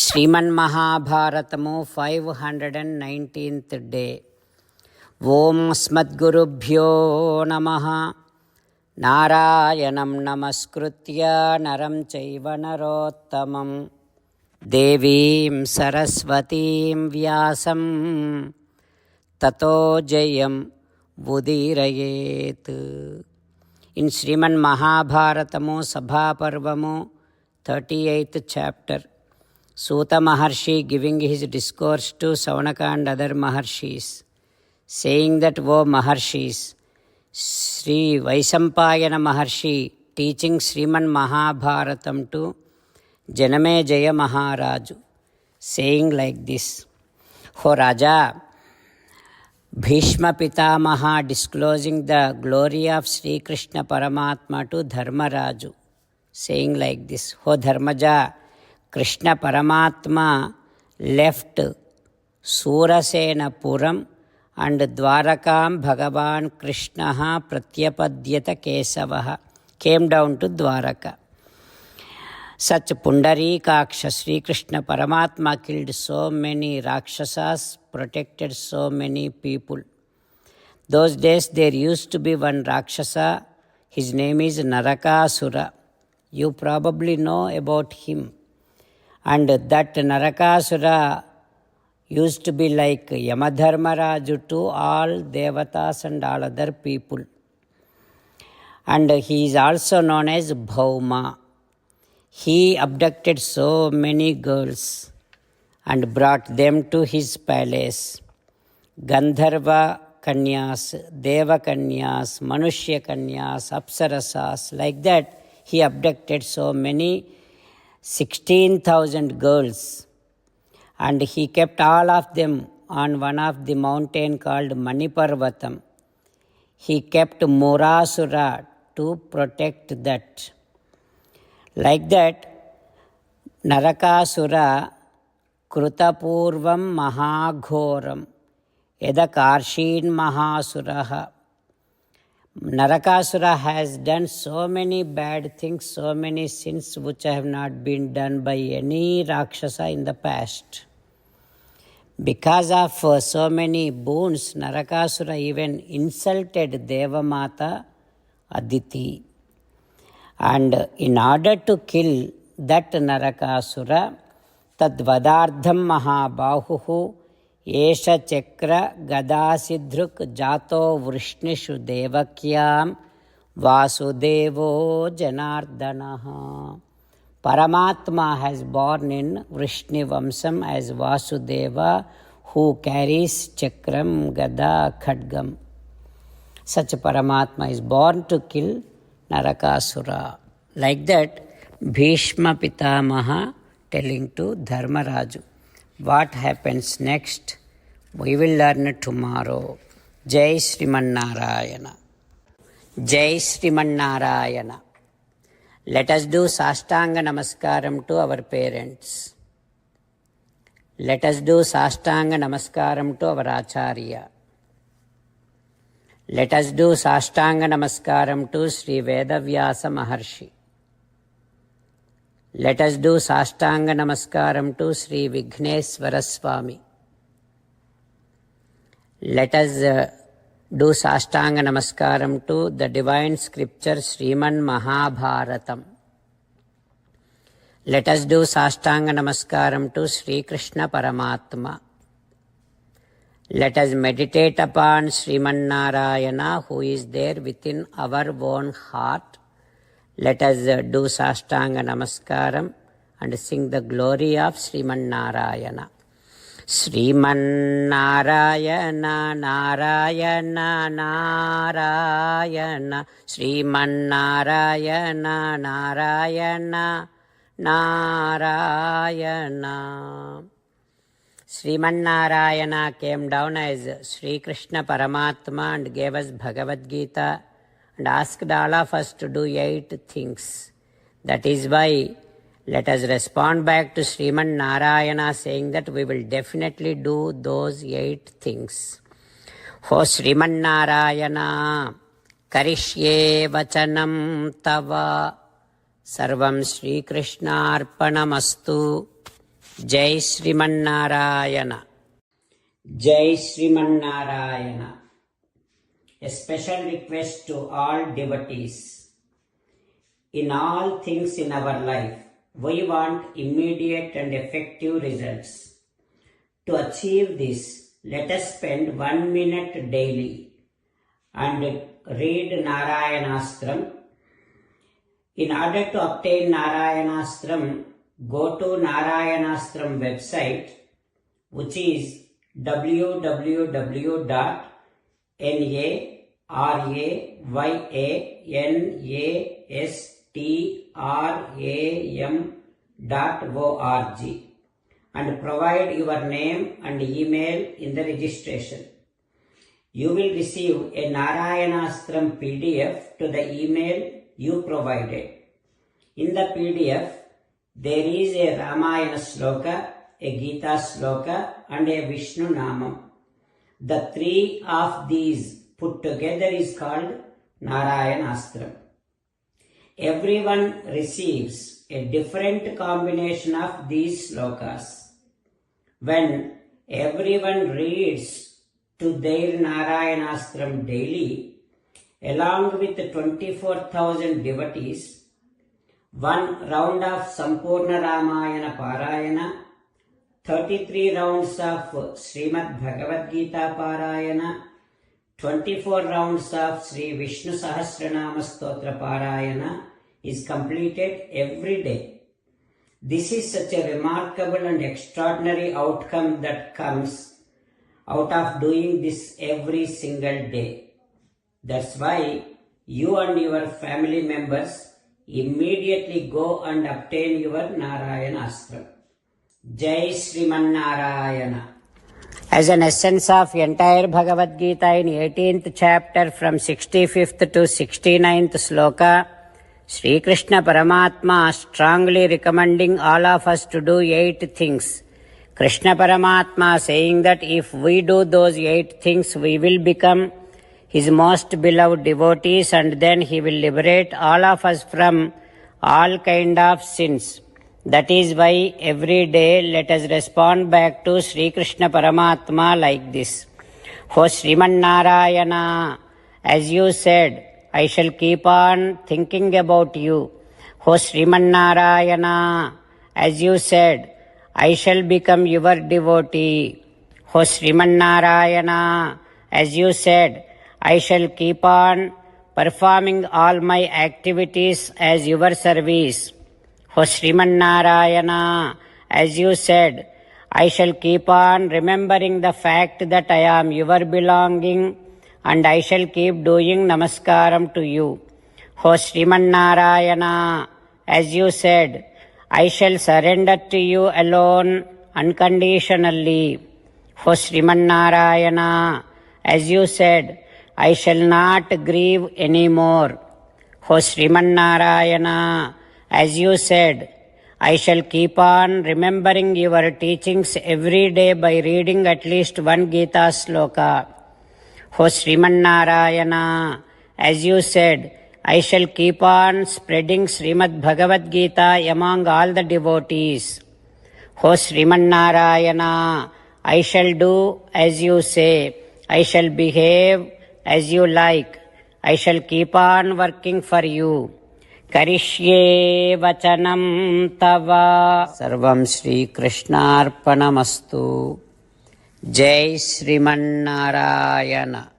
శ్రీమన్మహాభారతము 519th day. ఓం అస్మద్గురుభ్యో నమః. నారాయణం నమస్కృత్య నరం చైవ నరోత్తమం దేవీం సరస్వతీం వ్యాసం తతో జయం ఉదీరయేత్. ఇన్ శ్రీమన్మహాభారతము సభాపర్వము 38th chapter, Suta Maharshi giving his discourse to Saunaka and other Maharshis, saying that, O Maharshis, Sri Vaisampayana Maharshi teaching Sriman Mahabharatam to Janamejaya Maharaju, saying like this: O Raja, Bhishma Pitamaha disclosing the glory of Sri Krishna Paramatma to Dharmaraju, saying like this: O Dharmaja, Krishna Paramatma left Surasena Puram and Dwarakam Bhagavan Krishna Pratyapadyata Kesavaha, came down to Dwaraka. Such Pundarikaksha Sri Krishna Paramatma killed so many Rakshasas, protected so many people. Those days there used to be one Rakshasa, his name is Narakasura. You probably know about him. And that Narakasura used to be like Yamadharmaraju to all Devatas and all other people. And he is also known as Bhauma. He abducted so many girls and brought them to his palace. Gandharva Kanyas, Deva Kanyas, Manushya Kanyas, Apsarasas, like that he abducted so many 16,000 girls, and he kept all of them on one of the mountain called Maniparvatam. He kept Murasura to protect that. Like that, Narakasura Krutapurvam Mahaghoram Edakarshin Mahasuraha. Narakasura has done so many bad things, so many sins which have not been done by any Rakshasa in the past. Because of so many boons, Narakasura even insulted Devamata Aditi. And in order to kill that Narakasura, Tadvadardham Mahabahuhu Esha Chakra Gadasidhruk Jato Vrishnishu Devakyam Vasudevo Janardanaha. Paramatma has born in Vrishni Vamsam as Vasudeva, who carries Chakram, Gada, Khadgam. Such Paramatma is born to kill Narakasura. Like that, Bhishma Pitamaha telling to Dharmaraju. What happens next, we will learn tomorrow. Jai Sriman Narayana. Jai Sriman Narayana. Let us do Sastanga Namaskaram to our parents. Let us do Sastanga Namaskaram to our Acharya. Let us do Sastanga Namaskaram to Sri Vedavyasa Maharshi. Let us do Sastanga Namaskaram to Sri Vighneshwara Swami. Let us do Sastanga Namaskaram to the divine scripture Sriman Mahabharatam. Let us do Sastanga Namaskaram to Sri Krishna Paramatma. Let us meditate upon Sriman Narayana, who is there within our own heart. Let us do Sastanga Namaskaram and sing the glory of Sriman Narayana. Sriman Narayana, Narayana, Narayana. Sriman Narayana, Narayana, Narayana. Sriman Narayana came down as Sri Krishna Paramatma and gave us Bhagavad Gita and asked all of us to do 8 things. That is why let us respond back to Sriman Narayana saying that we will definitely do those 8 things. O Sriman Narayana, Karishye Vachanam Tava Sarvam Shri Krishnarpanamastu. Jai Srimanarayana. Jai Srimanarayana. A special request to all devotees. In all things in our life, we want immediate and effective results. To achieve this, let us spend 1 minute daily and read Narayanastram. In order to obtain Narayanastram, go to Narayanastram website, which is www.narayanastram.org, and provide your name and email in the registration. You will receive a Narayanastram PDF to the email you provided. In the PDF, there is a Ramayana sloka, a Gita sloka, and a Vishnu Namam. The three of these put together is called Narayanastram. Everyone receives a different combination of these slokas. When everyone reads to their Narayanastram daily, along with 24,000 devotees, one round of Sampurna Ramayana Parayana, 33 rounds of Srimad Bhagavad Gita Parayana, 24 rounds of Sri Vishnu Sahasranama Stotra Parayana is completed every day. This is such a remarkable and extraordinary outcome that comes out of doing this every single day. That's why you and your family members immediately go and obtain your Narayanastram. Jai Srimanarayana. As an essence of entire Bhagavad Gita in 18th chapter from 65th to 69th sloka, Sri Krishna Paramatma strongly recommending all of us to do 8 things. Krishna Paramatma saying that if we do those 8 things, we will become His most beloved devotees, and then He will liberate all of us from all kind of sins. That is why every day let us respond back to Sri Krishna Paramatma like this. O Sriman Narayana, as you said, I shall keep on thinking about you. O Sriman Narayana, as you said, I shall become your devotee. O Sriman Narayana, as you said, I shall keep on performing all my activities as your service. O Sriman Narayana, as you said, I shall keep on remembering the fact that I am your belonging, and I shall keep doing namaskaram to you. O Sriman Narayana, as you said, I shall surrender to you alone unconditionally. O Sriman Narayana, as you said, I shall not grieve anymore. O Sriman Narayana, as you said, I shall keep on remembering your teachings every day by reading at least one Gita sloka. O Sriman Narayana, as you said, I shall keep on spreading Srimad Bhagavad Gita among all the devotees. O Sriman Narayana, I shall do as you say. I shall behave as you like. I shall keep on working for you. Karishye vachanam tava. Sarvam Shri Krishnarpanamastu. Jai Sriman Narayana.